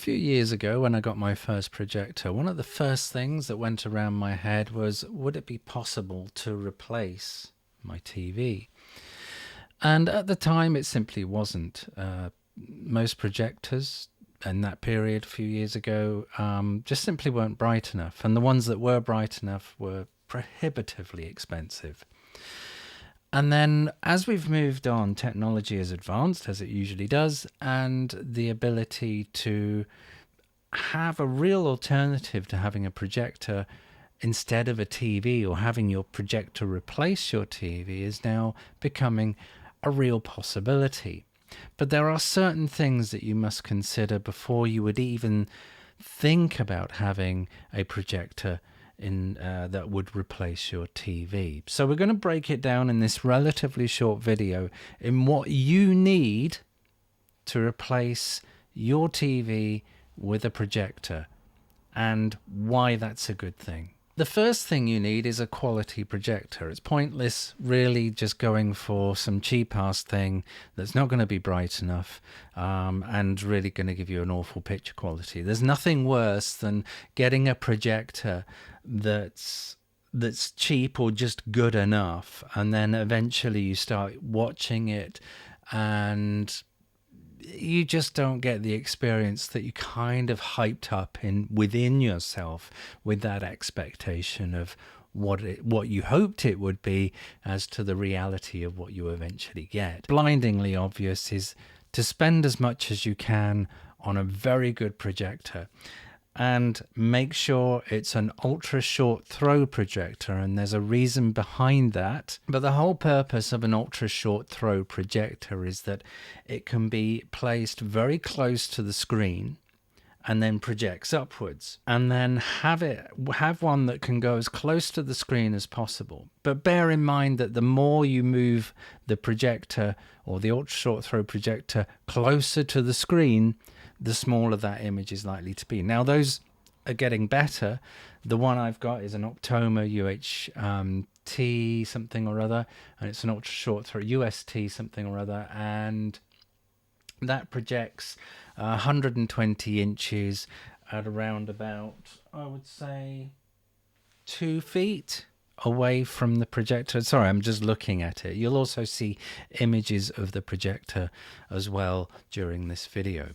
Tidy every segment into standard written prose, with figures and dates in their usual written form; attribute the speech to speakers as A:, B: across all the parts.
A: few years ago when I got my first projector, one of the first things that went around my head was, would it be possible to replace my TV? And at the time, it simply wasn't. Most projectors in that period a few years ago just simply weren't bright enough. And the ones that were bright enough were prohibitively expensive. And then as we've moved on, technology has advanced, as it usually does, and the ability to have a real alternative to having a projector instead of a TV, or having your projector replace your TV, is now becoming a real possibility. But there are certain things that you must consider before you would even think about having a projector that would replace your TV. So we're going to break it down in this relatively short video in what you need to replace your TV with a projector and why that's a good thing. The first thing you need is a quality projector. It's pointless really just going for some cheap-ass thing that's not going to be bright enough and really going to give you an awful picture quality. There's nothing worse than getting a projector that's cheap or just good enough, and then eventually you start watching it and you just don't get the experience that you kind of hyped up within yourself with that expectation of what you hoped it would be as to the reality of what you eventually get. Blindingly obvious is to spend as much as you can on a very good projector, and make sure it's an ultra short throw projector, and there's a reason behind that. But the whole purpose of an ultra short throw projector is that it can be placed very close to the screen and then projects upwards, and then have one that can go as close to the screen as possible. But bear in mind that the more you move the projector, or the ultra short throw projector, closer to the screen, the smaller that image is likely to be. Now, those are getting better. The one I've got is an Optoma UHT something or other, and it's an ultra short throw UST something or other, and that projects 120 inches at around about, I would say, 2 feet away from the projector. Sorry, I'm just looking at it. You'll also see images of the projector as well during this video.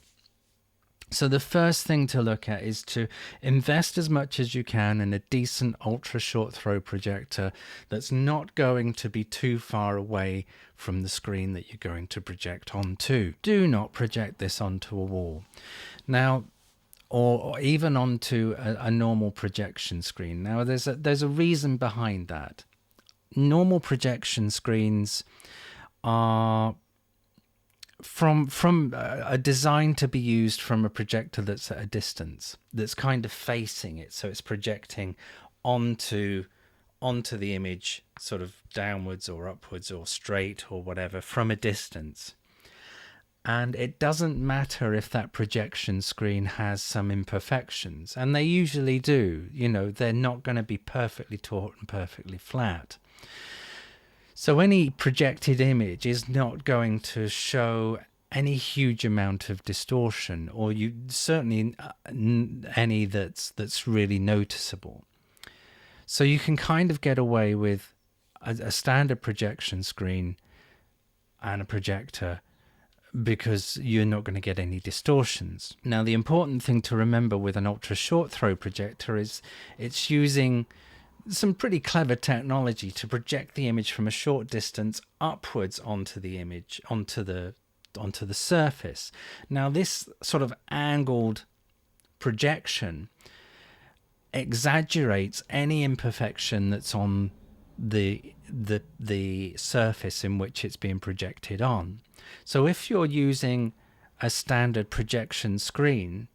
A: So the first thing to look at is to invest as much as you can in a decent ultra short throw projector that's not going to be too far away from the screen that you're going to project onto. Do not project this onto a wall. Now, or even onto a normal projection screen. Now, there's a reason behind that. Normal projection screens are designed to be used from a projector that's at a distance, that's kind of facing it, so it's projecting onto the image, sort of downwards or upwards or straight or whatever, from a distance. And it doesn't matter if that projection screen has some imperfections, and they usually do. You know, they're not going to be perfectly taut and perfectly flat. So any projected image is not going to show any huge amount of distortion, or certainly any that's really noticeable. So you can kind of get away with a standard projection screen and a projector because you're not going to get any distortions. Now, the important thing to remember with an ultra short throw projector is it's using some pretty clever technology to project the image from a short distance upwards onto the image, onto the surface. Now, this sort of angled projection exaggerates any imperfection that's on the surface in which it's being projected on. So if you're using a standard projection screen,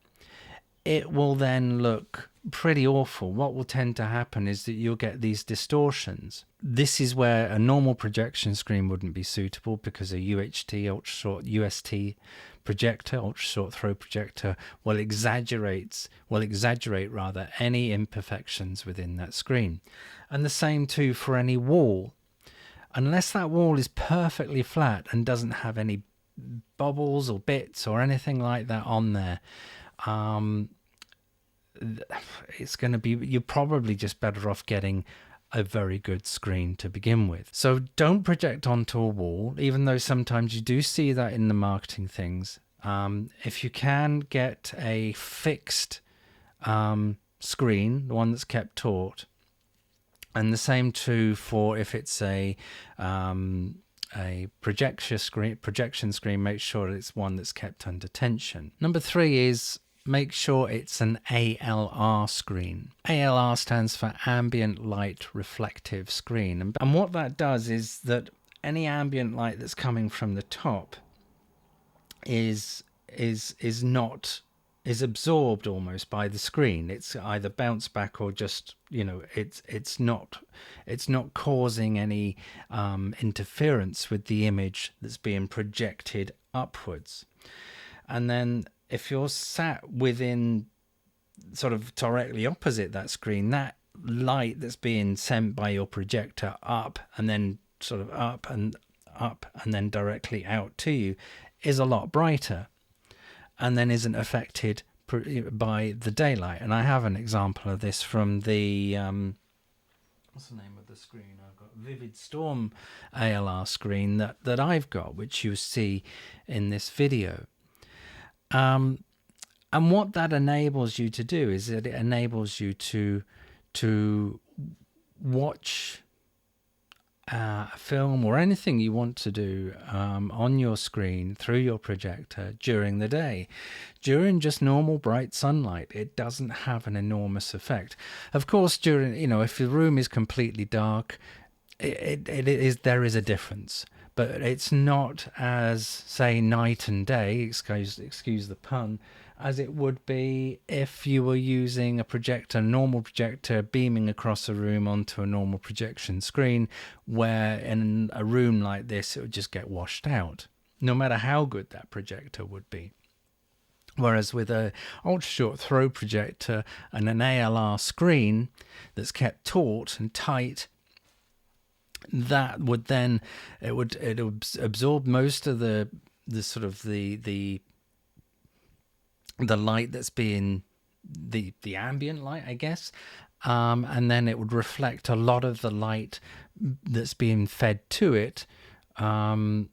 A: it will then look pretty awful. What will tend to happen is that you'll get these distortions. This is where a normal projection screen wouldn't be suitable, because a UHT, ultra short UST projector, ultra short throw projector, will exaggerate any imperfections within that screen. And the same too for any wall. Unless that wall is perfectly flat and doesn't have any bubbles or bits or anything like that on there, it's going to be, you're probably just better off getting a very good screen to begin with. So don't project onto a wall, even though sometimes you do see that in the marketing things. If you can get a fixed screen, the one that's kept taut, and the same too for if it's a projection screen, make sure it's one that's kept under tension. Number 3 is make sure it's an ALR screen. ALR stands for Ambient Light Reflective Screen. And what that does is that any ambient light that's coming from the top is absorbed almost by the screen. It's either bounce back or just, it's not causing any interference with the image that's being projected upwards. And then if you're sat within sort of directly opposite that screen, that light that's being sent by your projector up and then sort of up and then directly out to you is a lot brighter, and then isn't affected by the daylight. And I have an example of this from the what's the name of the screen I've got? Vivid Storm ALR screen that I've got, which you see in this video. And what that enables you to do is that it enables you to watch a film or anything you want to do on your screen through your projector during the day. During just normal bright sunlight, it doesn't have an enormous effect. Of course, during, if the room is completely dark, there is a difference. But it's not as, say, night and day, excuse the pun, as it would be if you were using a normal projector beaming across a room onto a normal projection screen, where in a room like this, it would just get washed out, no matter how good that projector would be. Whereas with a ultra short throw projector and an ALR screen that's kept taut and tight, that would then it would absorb most of the sort of the light that's being the ambient light, I guess, and then it would reflect a lot of the light that's being fed to it from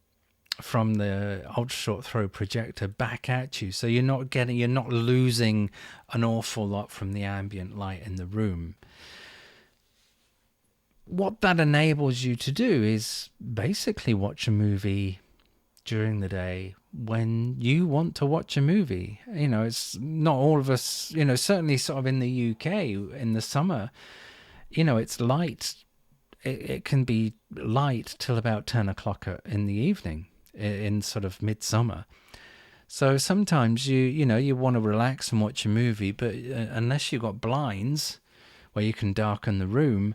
A: the ultra short throw projector back at you. So you're not losing an awful lot from the ambient light in the room. What that enables you to do is basically watch a movie during the day when you want to watch a movie. It's not all of us, certainly sort of in the UK in the summer, it's light. It can be light till about 10 o'clock in the evening in sort of midsummer. So sometimes you want to relax and watch a movie, but unless you've got blinds where you can darken the room,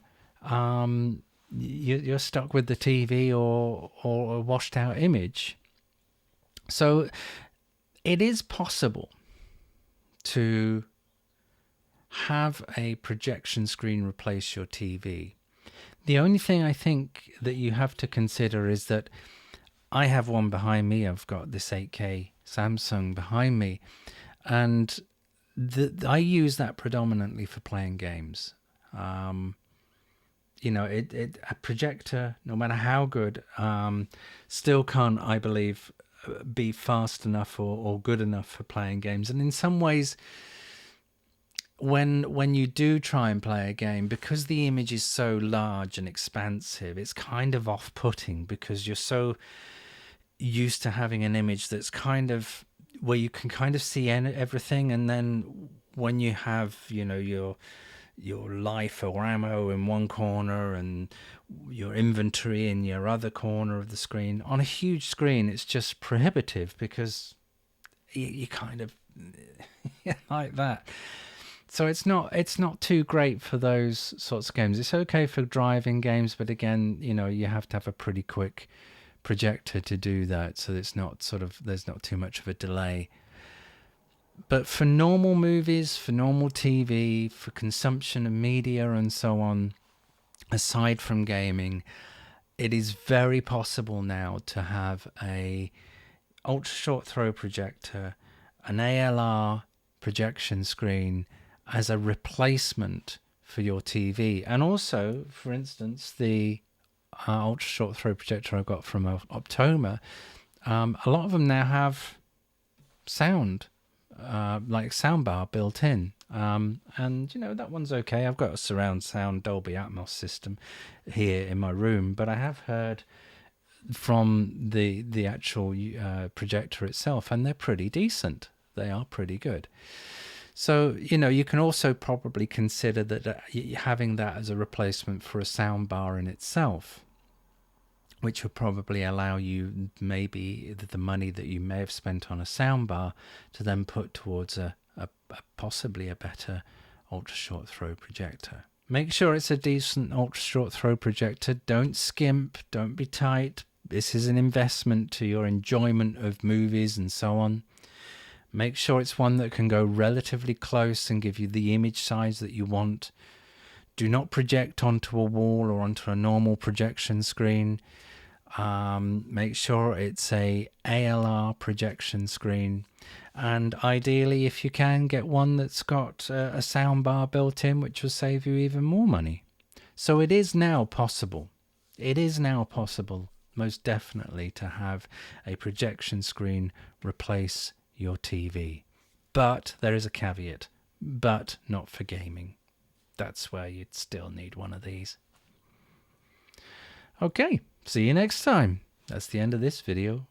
A: you're stuck with the TV or a washed out image. So it is possible to have a projection screen replace your TV. The only thing I think that you have to consider is that I have one behind me. I've got this 8K Samsung behind me, and I use that predominantly for playing games. A projector, no matter how good, still can't, I believe, be fast enough or good enough for playing games. And in some ways, when you do try and play a game, because the image is so large and expansive, it's kind of off-putting, because you're so used to having an image that's kind of where you can kind of see everything, and then when you have your life or ammo in one corner and your inventory in your other corner of the screen, on a huge screen, it's just prohibitive, because you kind of like that. So it's not too great for those sorts of games. It's okay for driving games, but again, you have to have a pretty quick projector to do that, so there's not too much of a delay. But for normal movies, for normal TV, for consumption of media and so on, aside from gaming, it is very possible now to have a ultra short throw projector, an ALR projection screen as a replacement for your TV. And also, for instance, the ultra short throw projector I got from Optoma, a lot of them now have sound, like Soundbar built in. And you know, that one's okay. I've got a surround sound Dolby Atmos system here in my room, but I have heard from the actual projector itself, and they're pretty decent. They are pretty good. So, you know, you can also probably consider that having that as a replacement for a soundbar in itself, which would probably allow you maybe the money that you may have spent on a soundbar to then put towards a possibly a better ultra short throw projector. Make sure it's a decent ultra short throw projector. Don't skimp, don't be tight. This is an investment to your enjoyment of movies and so on. Make sure it's one that can go relatively close and give you the image size that you want. Do not project onto a wall or onto a normal projection screen. Make sure it's a ALR projection screen, and ideally, if you can, get one that's got a soundbar built in, which will save you even more money. So it is now possible. It is now possible, most definitely, to have a projection screen replace your TV. But there is a caveat, but not for gaming. That's where you'd still need one of these. Okay, see you next time. That's the end of this video.